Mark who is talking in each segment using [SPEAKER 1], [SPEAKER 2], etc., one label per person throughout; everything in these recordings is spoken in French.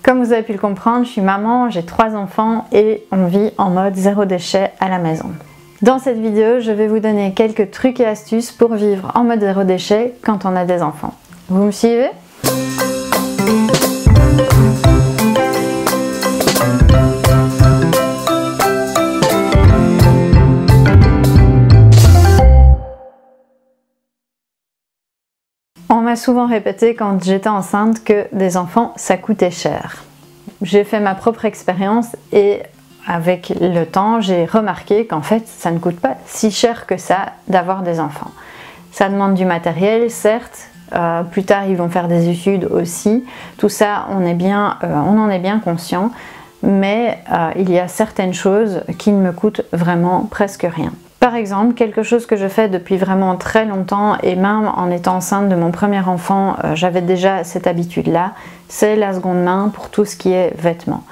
[SPEAKER 1] Comme vous avez pu le comprendre, je suis maman, j'ai 3 enfants et on vit en mode zéro déchet à la maison. Dans cette vidéo, je vais vous donner quelques trucs et astuces pour vivre en mode zéro déchet quand on a des enfants. Vous me suivez ? On m'a souvent répété quand j'étais enceinte que des enfants ça coûtait cher. J'ai fait ma propre expérience et avec le temps j'ai remarqué qu'en fait ça ne coûte pas si cher que ça d'avoir des enfants. Ça demande du matériel certes, plus tard ils vont faire des études aussi, tout ça on en est bien conscient, mais il y a certaines choses qui ne me coûtent vraiment presque rien. Par exemple, quelque chose que je fais depuis vraiment très longtemps et même en étant enceinte de mon premier enfant, j'avais déjà cette habitude-là, c'est la seconde main pour tout ce qui est vêtements.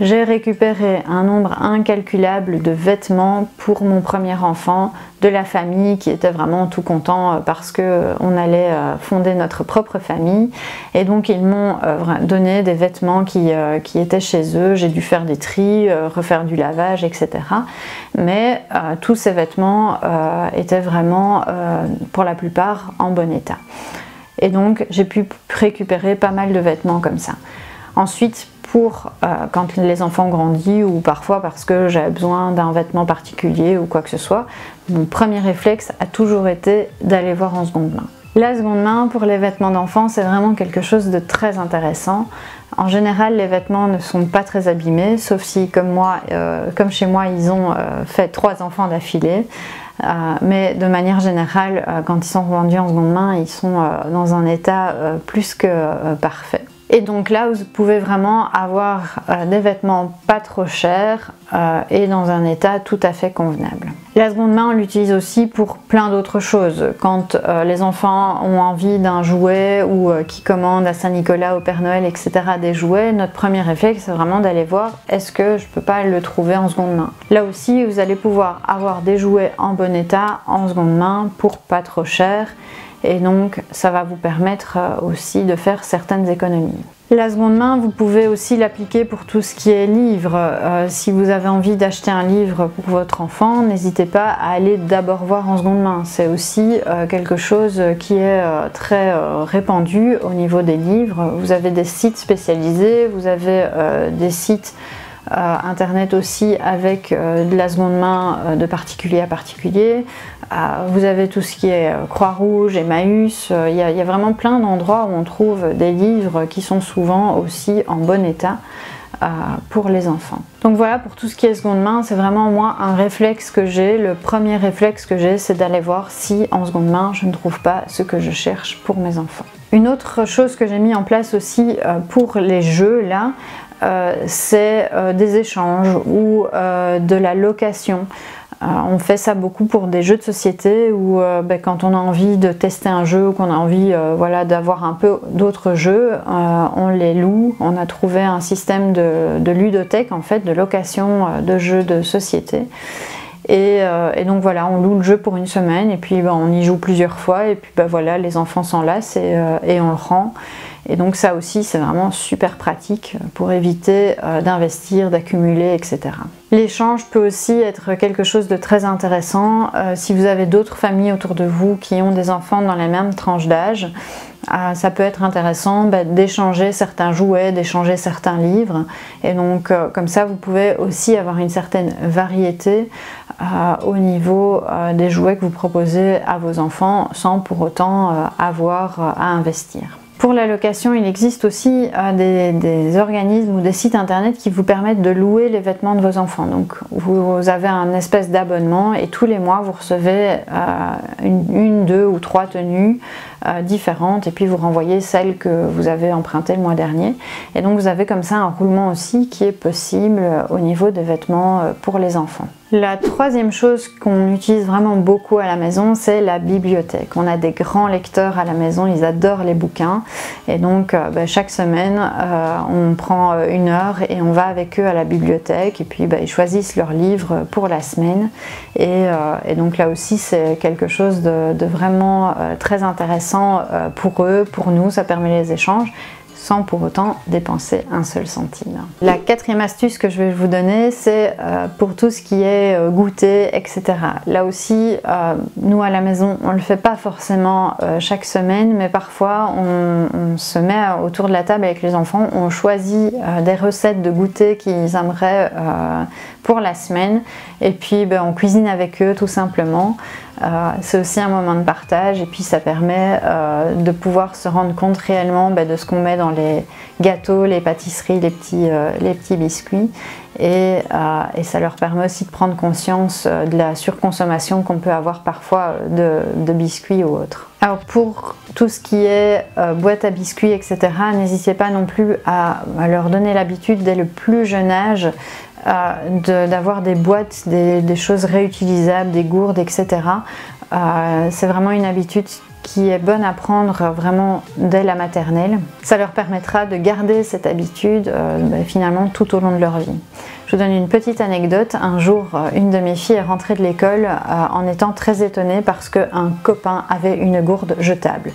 [SPEAKER 1] J'ai récupéré un nombre incalculable de vêtements pour mon premier enfant, de la famille qui était vraiment tout content parce qu'on allait fonder notre propre famille. Et donc ils m'ont donné des vêtements qui étaient chez eux. J'ai dû faire des tris, refaire du lavage, etc. Mais tous ces vêtements étaient vraiment pour la plupart en bon état. Et donc j'ai pu récupérer pas mal de vêtements comme ça. Ensuite, quand les enfants grandissent ou parfois parce que j'avais besoin d'un vêtement particulier ou quoi que ce soit, mon premier réflexe a toujours été d'aller voir en seconde main. La seconde main pour les vêtements d'enfants, c'est vraiment quelque chose de très intéressant. En général, les vêtements ne sont pas très abîmés, sauf si, comme chez moi, ils ont fait 3 enfants d'affilée. Mais de manière générale, quand ils sont vendus en seconde main, ils sont dans un état plus que parfait. Et donc là, vous pouvez vraiment avoir des vêtements pas trop chers et dans un état tout à fait convenable. La seconde main, on l'utilise aussi pour plein d'autres choses. Quand les enfants ont envie d'un jouet ou qui commandent à Saint-Nicolas, au Père Noël, etc. des jouets, notre premier réflexe, c'est vraiment d'aller voir est-ce que je peux pas le trouver en seconde main. Là aussi, vous allez pouvoir avoir des jouets en bon état, en seconde main, pour pas trop cher. Et donc ça va vous permettre aussi de faire certaines économies. La seconde main, vous pouvez aussi l'appliquer pour tout ce qui est livres. Si vous avez envie d'acheter un livre pour votre enfant, n'hésitez pas à aller d'abord voir en seconde main. C'est aussi quelque chose qui est très répandu au niveau des livres. Vous avez des sites spécialisés, vous avez des sites internet aussi avec de la seconde main de particulier à particulier. Vous avez tout ce qui est Croix-Rouge, Emmaüs, il y a vraiment plein d'endroits où on trouve des livres qui sont souvent aussi en bon état pour les enfants. Donc voilà, pour tout ce qui est seconde main, c'est vraiment moi un réflexe que j'ai. Le premier réflexe que j'ai, c'est d'aller voir si en seconde main je ne trouve pas ce que je cherche pour mes enfants. Une autre chose que j'ai mis en place aussi pour les jeux là, c'est des échanges ou de la location. On fait ça beaucoup pour des jeux de société où quand on a envie de tester un jeu ou qu'on a envie d'avoir un peu d'autres jeux, on les loue. On a trouvé un système de ludothèque en fait, de location de jeux de société. Et donc voilà, on loue le jeu pour une semaine et puis on y joue plusieurs fois et puis voilà, les enfants s'enlacent et on le rend. Et donc ça aussi c'est vraiment super pratique pour éviter d'investir, d'accumuler, etc. L'échange peut aussi être quelque chose de très intéressant si vous avez d'autres familles autour de vous qui ont des enfants dans la même tranche d'âge. Ça peut être intéressant d'échanger certains jouets, d'échanger certains livres et donc comme ça vous pouvez aussi avoir une certaine variété au niveau des jouets que vous proposez à vos enfants sans pour autant avoir à investir. Pour la location, il existe aussi des organismes ou des sites internet qui vous permettent de louer les vêtements de vos enfants. Donc vous avez un espèce d'abonnement et tous les mois vous recevez une, 2 ou 3 tenues différentes et puis vous renvoyez celles que vous avez empruntées le mois dernier. Et donc vous avez comme ça un roulement aussi qui est possible au niveau des vêtements pour les enfants. La troisième chose qu'on utilise vraiment beaucoup à la maison, c'est la bibliothèque. On a des grands lecteurs à la maison, ils adorent les bouquins. Et donc chaque semaine, on prend 1 heure et on va avec eux à la bibliothèque. Et puis ils choisissent leurs livres pour la semaine. Et donc là aussi, c'est quelque chose de vraiment très intéressant pour eux, pour nous. Ça permet les échanges. sans pour autant dépenser un seul centime. La quatrième astuce que je vais vous donner, c'est pour tout ce qui est goûter, etc. Là aussi, nous à la maison, on ne le fait pas forcément chaque semaine, mais parfois on se met autour de la table avec les enfants, on choisit des recettes de goûter qu'ils aimeraient pour la semaine, et puis on cuisine avec eux tout simplement. C'est aussi un moment de partage, et puis ça permet de pouvoir se rendre compte réellement de ce qu'on met dans les gâteaux, les pâtisseries, les petits biscuits, et ça leur permet aussi de prendre conscience de la surconsommation qu'on peut avoir parfois de biscuits ou autres. Alors pour tout ce qui est boîte à biscuits, etc., n'hésitez pas non plus à leur donner l'habitude dès le plus jeune âge d'avoir des boîtes, des choses réutilisables, des gourdes, etc. C'est vraiment une habitude qui est bonne à prendre vraiment dès la maternelle. Ça leur permettra de garder cette habitude finalement tout au long de leur vie. Je vous donne une petite anecdote. Un jour, une de mes filles est rentrée de l'école en étant très étonnée parce qu'un copain avait une gourde jetable.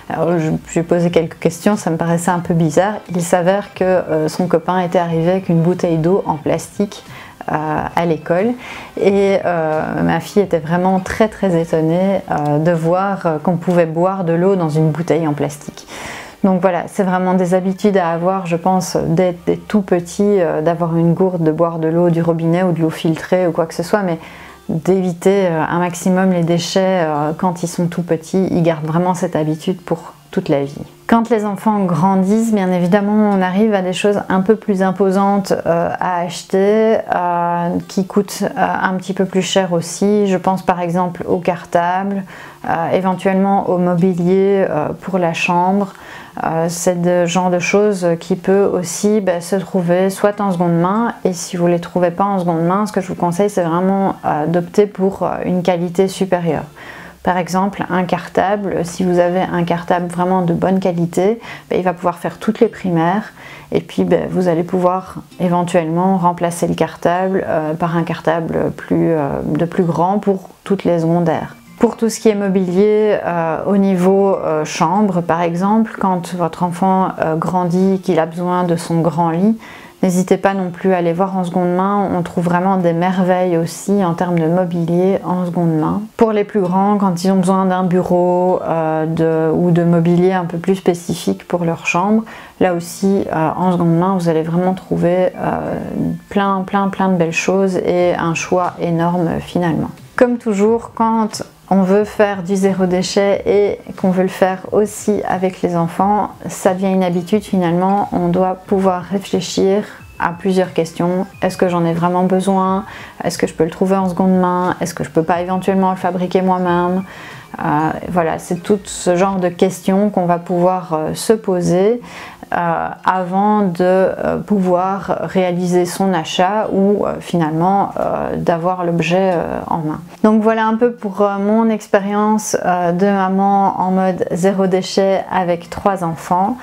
[SPEAKER 1] Alors, je lui ai posé quelques questions, ça me paraissait un peu bizarre. Il s'avère que son copain était arrivé avec une bouteille d'eau en plastique à l'école, et ma fille était vraiment très étonnée de voir qu'on pouvait boire de l'eau dans une bouteille en plastique. Donc voilà, c'est vraiment des habitudes à avoir, je pense, dès tout petit, d'avoir une gourde, de boire de l'eau du robinet ou de l'eau filtrée ou quoi que ce soit, mais d'éviter un maximum les déchets quand ils sont tout petits. Ils gardent vraiment cette habitude pour toute la vie. Quand les enfants grandissent, bien évidemment, on arrive à des choses un peu plus imposantes à acheter, qui coûtent un petit peu plus cher aussi. Je pense par exemple au cartable, éventuellement au mobilier pour la chambre. C'est le genre de choses qui peut aussi se trouver soit en seconde main, et si vous ne les trouvez pas en seconde main, ce que je vous conseille, c'est vraiment d'opter pour une qualité supérieure. Par exemple, un cartable, si vous avez un cartable vraiment de bonne qualité, il va pouvoir faire toutes les primaires, et puis vous allez pouvoir éventuellement remplacer le cartable par un cartable de plus grand pour toutes les secondaires. Pour tout ce qui est mobilier, au niveau chambre par exemple, quand votre enfant grandit, qu'il a besoin de son grand lit, n'hésitez pas non plus à aller voir en seconde main, on trouve vraiment des merveilles aussi en termes de mobilier en seconde main. Pour les plus grands, quand ils ont besoin d'un bureau ou de mobilier un peu plus spécifique pour leur chambre, là aussi en seconde main vous allez vraiment trouver plein de belles choses et un choix énorme finalement. Comme toujours, quand on veut faire du zéro déchet et qu'on veut le faire aussi avec les enfants, ça devient une habitude finalement. On doit pouvoir réfléchir à plusieurs questions. Est-ce que j'en ai vraiment besoin? Est-ce que je peux le trouver en seconde main? Est-ce que je peux pas éventuellement le fabriquer moi-même? Voilà, c'est tout ce genre de questions qu'on va pouvoir se poser avant de pouvoir réaliser son achat ou finalement d'avoir l'objet en main. Donc voilà un peu pour mon expérience de maman en mode zéro déchet avec 3 enfants.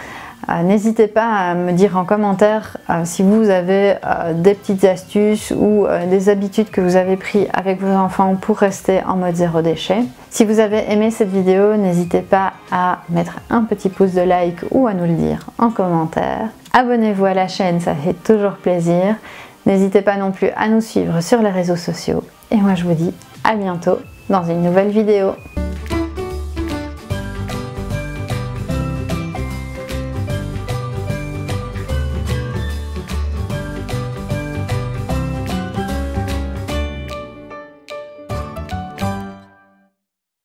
[SPEAKER 1] N'hésitez pas à me dire en commentaire si vous avez des petites astuces ou des habitudes que vous avez prises avec vos enfants pour rester en mode zéro déchet. Si vous avez aimé cette vidéo, n'hésitez pas à mettre un petit pouce de like ou à nous le dire en commentaire. Abonnez-vous à la chaîne, ça fait toujours plaisir. N'hésitez pas non plus à nous suivre sur les réseaux sociaux. Et moi je vous dis à bientôt dans une nouvelle vidéo.